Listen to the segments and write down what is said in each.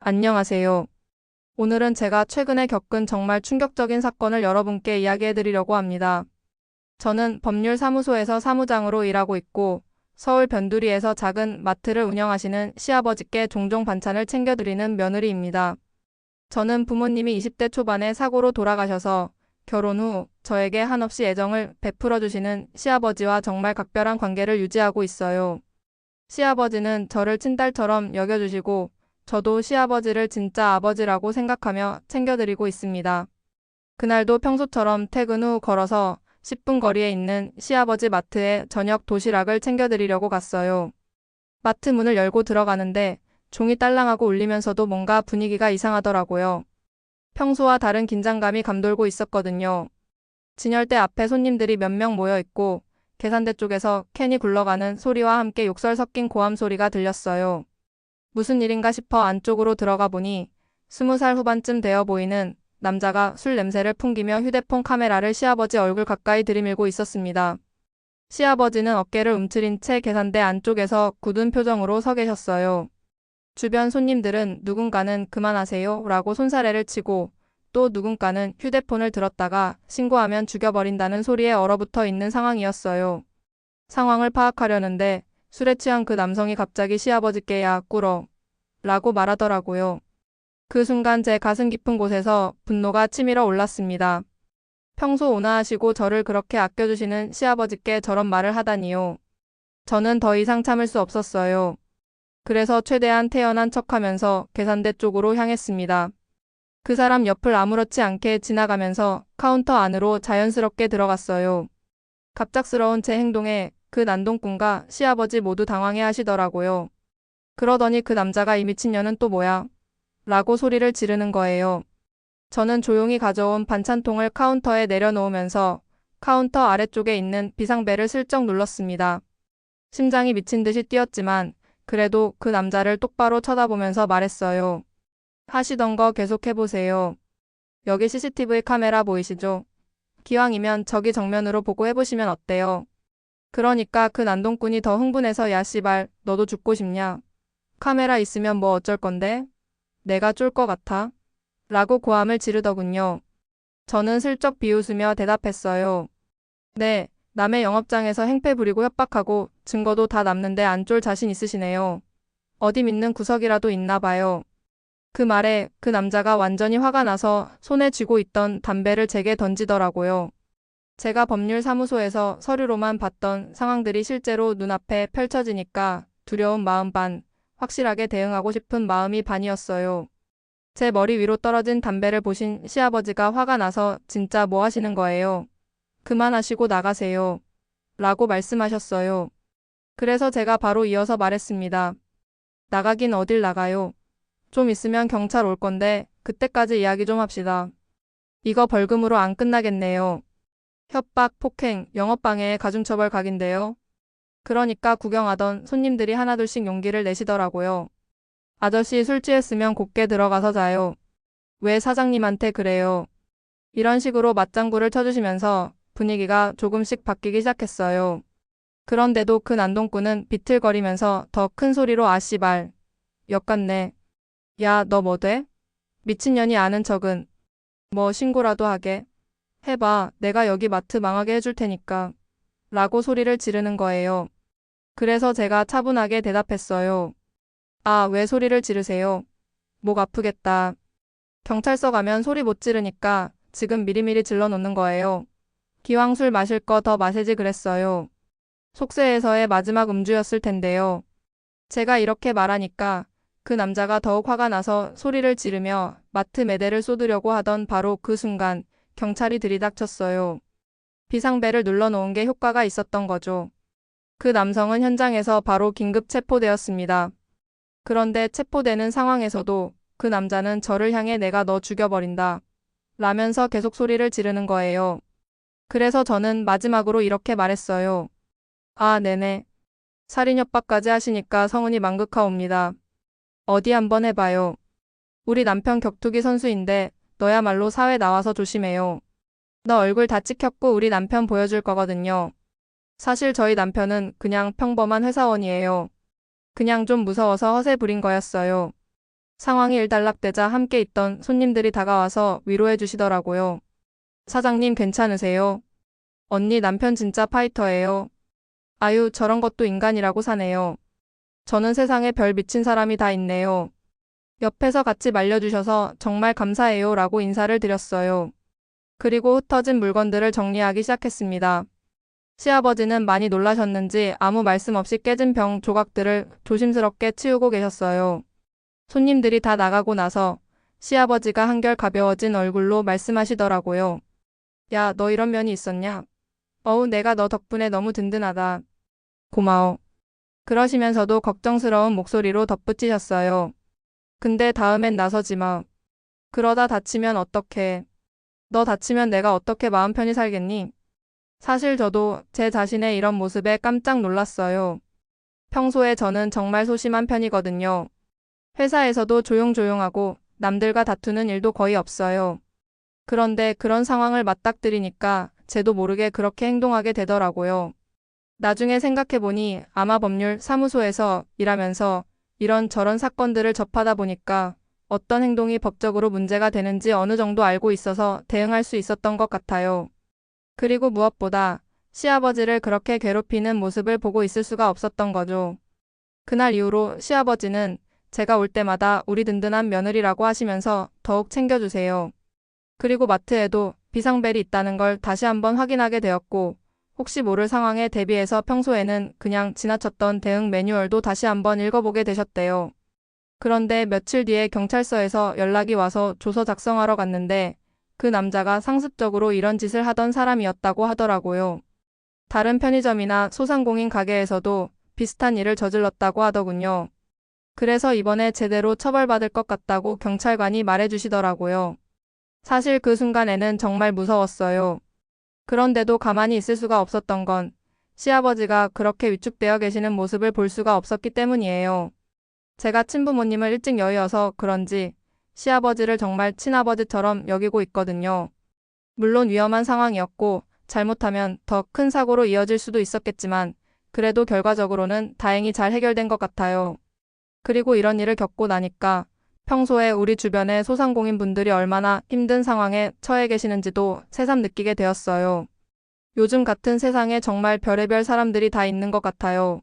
안녕하세요. 오늘은 제가 최근에 겪은 정말 충격적인 사건을 여러분께 이야기해 드리려고 합니다. 저는 법률사무소에서 사무장으로 일하고 있고 서울 변두리에서 작은 마트를 운영하시는 시아버지께 종종 반찬을 챙겨드리는 며느리입니다. 저는 부모님이 20대 초반에 사고로 돌아가셔서 결혼 후 저에게 한없이 애정을 베풀어 주시는 시아버지와 정말 각별한 관계를 유지하고 있어요. 시아버지는 저를 친딸처럼 여겨주시고 저도 시아버지를 진짜 아버지라고 생각하며 챙겨드리고 있습니다. 그날도 평소처럼 퇴근 후 걸어서 10분 거리에 있는 시아버지 마트에 저녁 도시락을 챙겨드리려고 갔어요. 마트 문을 열고 들어가는데 종이 딸랑하고 울리면서도 뭔가 분위기가 이상하더라고요. 평소와 다른 긴장감이 감돌고 있었거든요. 진열대 앞에 손님들이 몇 명 모여 있고 계산대 쪽에서 캔이 굴러가는 소리와 함께 욕설 섞인 고함 소리가 들렸어요. 무슨 일인가 싶어 안쪽으로 들어가 보니 20살 후반쯤 되어 보이는 남자가 술 냄새를 풍기며 휴대폰 카메라를 시아버지 얼굴 가까이 들이밀고 있었습니다. 시아버지는 어깨를 움츠린 채 계산대 안쪽에서 굳은 표정으로 서 계셨어요. 주변 손님들은 누군가는 그만하세요 라고 손사래를 치고 또 누군가는 휴대폰을 들었다가 신고하면 죽여버린다는 소리에 얼어붙어 있는 상황이었어요. 상황을 파악하려는데 술에 취한 그 남성이 갑자기 시아버지께 야 꿇어 라고 말하더라고요. 그 순간 제 가슴 깊은 곳에서 분노가 치밀어 올랐습니다. 평소 온화하시고 저를 그렇게 아껴주시는 시아버지께 저런 말을 하다니요. 저는 더 이상 참을 수 없었어요. 그래서 최대한 태연한 척하면서 계산대 쪽으로 향했습니다. 그 사람 옆을 아무렇지 않게 지나가면서 카운터 안으로 자연스럽게 들어갔어요. 갑작스러운 제 행동에 그 난동꾼과 시아버지 모두 당황해 하시더라고요. 그러더니 그 남자가 이 미친년은 또 뭐야? 라고 소리를 지르는 거예요. 저는 조용히 가져온 반찬통을 카운터에 내려놓으면서 카운터 아래쪽에 있는 비상벨을 슬쩍 눌렀습니다. 심장이 미친 듯이 뛰었지만 그래도 그 남자를 똑바로 쳐다보면서 말했어요. 하시던 거 계속해보세요. 여기 CCTV 카메라 보이시죠? 기왕이면 저기 정면으로 보고 해보시면 어때요? 그러니까 그 난동꾼이 더 흥분해서 야 씨발 너도 죽고 싶냐? 카메라 있으면 뭐 어쩔 건데? 내가 쫄 것 같아? 라고 고함을 지르더군요. 저는 슬쩍 비웃으며 대답했어요. 네, 남의 영업장에서 행패 부리고 협박하고 증거도 다 남는데 안 쫄 자신 있으시네요. 어디 믿는 구석이라도 있나 봐요. 그 말에 그 남자가 완전히 화가 나서 손에 쥐고 있던 담배를 제게 던지더라고요. 제가 법률사무소에서 서류로만 봤던 상황들이 실제로 눈앞에 펼쳐지니까 두려운 마음 반, 확실하게 대응하고 싶은 마음이 반이었어요. 제 머리 위로 떨어진 담배를 보신 시아버지가 화가 나서 진짜 뭐 하시는 거예요? 그만하시고 나가세요. 라고 말씀하셨어요. 그래서 제가 바로 이어서 말했습니다. 나가긴 어딜 나가요. 좀 있으면 경찰 올 건데 그때까지 이야기 좀 합시다. 이거 벌금으로 안 끝나겠네요. 협박, 폭행, 영업방해의 가중처벌 각인데요. 그러니까 구경하던 손님들이 하나둘씩 용기를 내시더라고요. 아저씨 술 취했으면 곱게 들어가서 자요. 왜 사장님한테 그래요? 이런 식으로 맞장구를 쳐주시면서 분위기가 조금씩 바뀌기 시작했어요. 그런데도 그 난동꾼은 비틀거리면서 더 큰 소리로 아씨발. 역같네. 야, 너 뭐 돼? 미친년이 아는 척은. 뭐 신고라도 하게. 해봐. 내가 여기 마트 망하게 해줄 테니까. 라고 소리를 지르는 거예요. 그래서 제가 차분하게 대답했어요. 아, 왜 소리를 지르세요? 목 아프겠다. 경찰서 가면 소리 못 지르니까 지금 미리미리 질러 놓는 거예요. 기왕 술 마실 거 더 마시지 그랬어요. 속세에서의 마지막 음주였을 텐데요. 제가 이렇게 말하니까 그 남자가 더욱 화가 나서 소리를 지르며 마트 매대를 쏟으려고 하던 바로 그 순간 경찰이 들이닥쳤어요. 비상벨을 눌러놓은 게 효과가 있었던 거죠. 그 남성은 현장에서 바로 긴급 체포되었습니다. 그런데 체포되는 상황에서도 그 남자는 저를 향해 내가 너 죽여버린다. 라면서 계속 소리를 지르는 거예요. 그래서 저는 마지막으로 이렇게 말했어요. 아, 네네. 살인 협박까지 하시니까 성은이 망극하옵니다. 어디 한번 해봐요. 우리 남편 격투기 선수인데 너야말로 사회 나와서 조심해요. 너 얼굴 다 찍혔고 우리 남편 보여줄 거거든요. 사실 저희 남편은 그냥 평범한 회사원이에요. 그냥 좀 무서워서 허세 부린 거였어요. 상황이 일단락되자 함께 있던 손님들이 다가와서 위로해 주시더라고요. 사장님 괜찮으세요? 언니 남편 진짜 파이터예요. 아유, 저런 것도 인간이라고 사네요. 저는 세상에 별 미친 사람이 다 있네요. 옆에서 같이 말려주셔서 정말 감사해요 라고 인사를 드렸어요. 그리고 흩어진 물건들을 정리하기 시작했습니다. 시아버지는 많이 놀라셨는지 아무 말씀 없이 깨진 병 조각들을 조심스럽게 치우고 계셨어요. 손님들이 다 나가고 나서 시아버지가 한결 가벼워진 얼굴로 말씀하시더라고요. 야, 너 이런 면이 있었냐? 어우, 내가 너 덕분에 너무 든든하다. 고마워. 그러시면서도 걱정스러운 목소리로 덧붙이셨어요. 근데 다음엔 나서지 마. 그러다 다치면 어떡해. 너 다치면 내가 어떻게 마음 편히 살겠니? 사실 저도 제 자신의 이런 모습에 깜짝 놀랐어요. 평소에 저는 정말 소심한 편이거든요. 회사에서도 조용조용하고 남들과 다투는 일도 거의 없어요. 그런데 그런 상황을 맞닥뜨리니까 저도 모르게 그렇게 행동하게 되더라고요. 나중에 생각해보니 아마 법률 사무소에서 일하면서 이런 저런 사건들을 접하다 보니까 어떤 행동이 법적으로 문제가 되는지 어느 정도 알고 있어서 대응할 수 있었던 것 같아요. 그리고 무엇보다 시아버지를 그렇게 괴롭히는 모습을 보고 있을 수가 없었던 거죠. 그날 이후로 시아버지는 제가 올 때마다 우리 든든한 며느리라고 하시면서 더욱 챙겨주세요. 그리고 마트에도 비상벨이 있다는 걸 다시 한번 확인하게 되었고, 혹시 모를 상황에 대비해서 평소에는 그냥 지나쳤던 대응 매뉴얼도 다시 한번 읽어보게 되셨대요. 그런데 며칠 뒤에 경찰서에서 연락이 와서 조서 작성하러 갔는데 그 남자가 상습적으로 이런 짓을 하던 사람이었다고 하더라고요. 다른 편의점이나 소상공인 가게에서도 비슷한 일을 저질렀다고 하더군요. 그래서 이번에 제대로 처벌받을 것 같다고 경찰관이 말해주시더라고요. 사실 그 순간에는 정말 무서웠어요. 그런데도 가만히 있을 수가 없었던 건 시아버지가 그렇게 위축되어 계시는 모습을 볼 수가 없었기 때문이에요. 제가 친부모님을 일찍 여의어서 그런지 시아버지를 정말 친아버지처럼 여기고 있거든요. 물론 위험한 상황이었고 잘못하면 더 큰 사고로 이어질 수도 있었겠지만 그래도 결과적으로는 다행히 잘 해결된 것 같아요. 그리고 이런 일을 겪고 나니까 평소에 우리 주변의 소상공인 분들이 얼마나 힘든 상황에 처해 계시는지도 새삼 느끼게 되었어요. 요즘 같은 세상에 정말 별의별 사람들이 다 있는 것 같아요.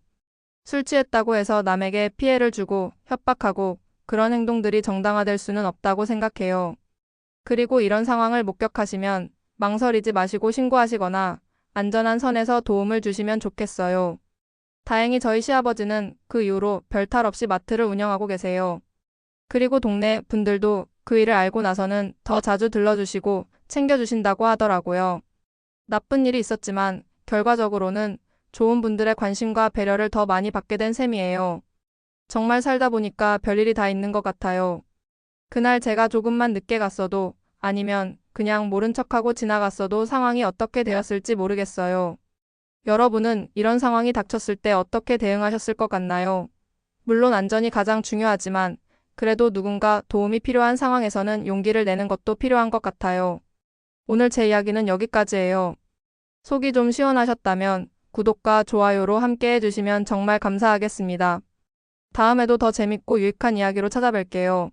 술 취했다고 해서 남에게 피해를 주고 협박하고 그런 행동들이 정당화될 수는 없다고 생각해요. 그리고 이런 상황을 목격하시면 망설이지 마시고 신고하시거나 안전한 선에서 도움을 주시면 좋겠어요. 다행히 저희 시아버지는 그 이후로 별탈 없이 마트를 운영하고 계세요. 그리고 동네 분들도 그 일을 알고 나서는 더 자주 들러주시고 챙겨주신다고 하더라고요. 나쁜 일이 있었지만 결과적으로는 좋은 분들의 관심과 배려를 더 많이 받게 된 셈이에요. 정말 살다 보니까 별일이 다 있는 것 같아요. 그날 제가 조금만 늦게 갔어도 아니면 그냥 모른 척하고 지나갔어도 상황이 어떻게 되었을지 모르겠어요. 여러분은 이런 상황이 닥쳤을 때 어떻게 대응하셨을 것 같나요? 물론 안전이 가장 중요하지만 그래도 누군가 도움이 필요한 상황에서는 용기를 내는 것도 필요한 것 같아요. 오늘 제 이야기는 여기까지예요. 속이 좀 시원하셨다면 구독과 좋아요로 함께 해주시면 정말 감사하겠습니다. 다음에도 더 재밌고 유익한 이야기로 찾아뵐게요.